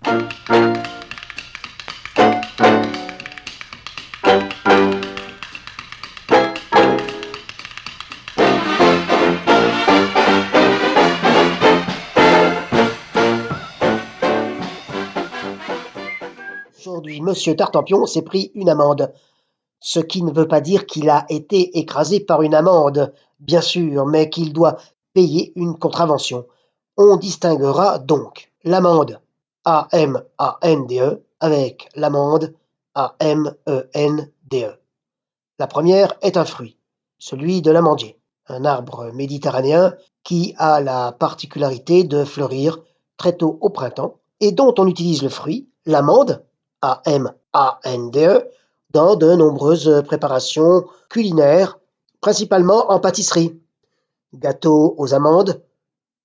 Aujourd'hui, Monsieur Tartampion s'est pris une amende. Ce qui ne veut pas dire qu'il a été écrasé par une amende, bien sûr, mais qu'il doit payer une contravention. On distinguera donc l'amende AMANDE avec l'amende AMENDE. La première est un fruit, celui de l'amandier, un arbre méditerranéen qui a la particularité de fleurir très tôt au printemps et dont on utilise le fruit, l'amande, AMANDE, dans de nombreuses préparations culinaires, principalement en pâtisserie. Gâteaux aux amandes,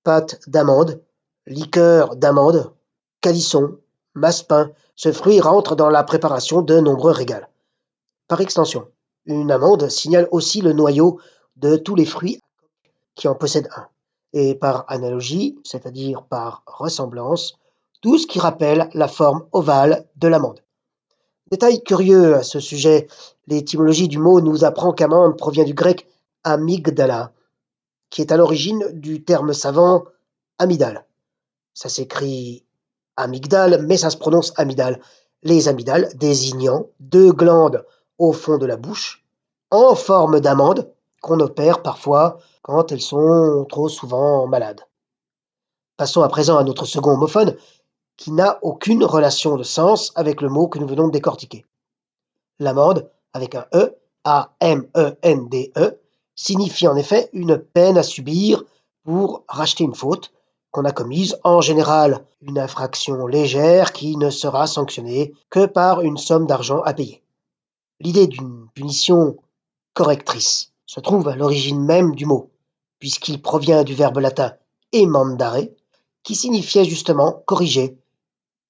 pâte d'amande, liqueur d'amande, calisson, massepain. Ce fruit rentre dans la préparation de nombreux régals. Par extension, une amande signale aussi le noyau de tous les fruits qui en possèdent un. Et par analogie, c'est-à-dire par ressemblance, tout ce qui rappelle la forme ovale de l'amande. Détail curieux à ce sujet, l'étymologie du mot nous apprend qu'amande provient du grec amygdala, qui est à l'origine du terme savant amygdale. Ça s'écrit amygdale, mais ça se prononce amygdale. Les amygdales désignant deux glandes au fond de la bouche, en forme d'amande, qu'on opère parfois quand elles sont trop souvent malades. Passons à présent à notre second homophone, qui n'a aucune relation de sens avec le mot que nous venons de décortiquer. L'amende, avec un E, A-M-E-N-D-E, signifie en effet une peine à subir pour racheter une faute qu'on a commise, en général une infraction légère qui ne sera sanctionnée que par une somme d'argent à payer. L'idée d'une punition correctrice se trouve à l'origine même du mot, puisqu'il provient du verbe latin emendare, qui signifiait justement corriger,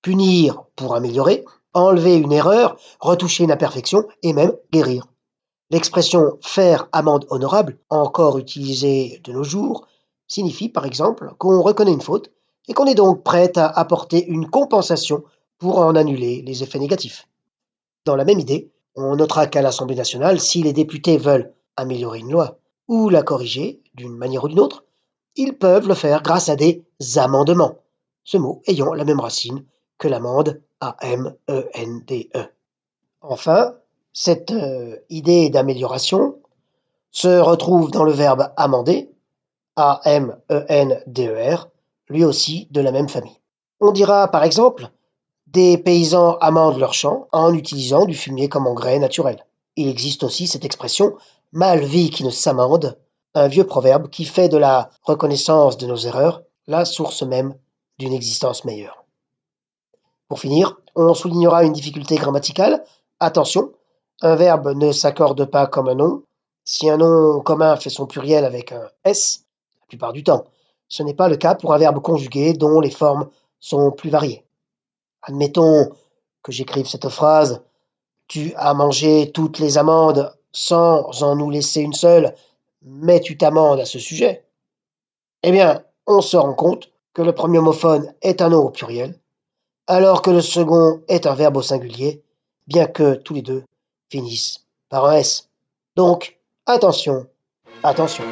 punir pour améliorer, enlever une erreur, retoucher une imperfection et même guérir. L'expression faire amende honorable, encore utilisée de nos jours, signifie par exemple qu'on reconnaît une faute et qu'on est donc prêt à apporter une compensation pour en annuler les effets négatifs. Dans la même idée, on notera qu'à l'Assemblée nationale, si les députés veulent améliorer une loi ou la corriger d'une manière ou d'une autre, ils peuvent le faire grâce à des amendements, ce mot ayant la même racine que l'amende A-M-E-N-D-E. Enfin, cette idée d'amélioration se retrouve dans le verbe amender, A-M-E-N-D-E-R, lui aussi de la même famille. On dira par exemple, des paysans amendent leurs champs en utilisant du fumier comme engrais naturel. Il existe aussi cette expression mal vit qui ne s'amende, un vieux proverbe qui fait de la reconnaissance de nos erreurs la source même d'une existence meilleure. Pour finir, on soulignera une difficulté grammaticale. Attention, un verbe ne s'accorde pas comme un nom. Si un nom commun fait son pluriel avec un S, la plupart du temps, ce n'est pas le cas pour un verbe conjugué dont les formes sont plus variées. Admettons que j'écrive cette phrase « Tu as mangé toutes les amandes sans en nous laisser une seule, mais tu t'amendes à ce sujet ». Eh bien, on se rend compte que le premier homophone est un nom au pluriel, alors que le second est un verbe au singulier, bien que tous les deux finissent par un S. Donc, attention, attention.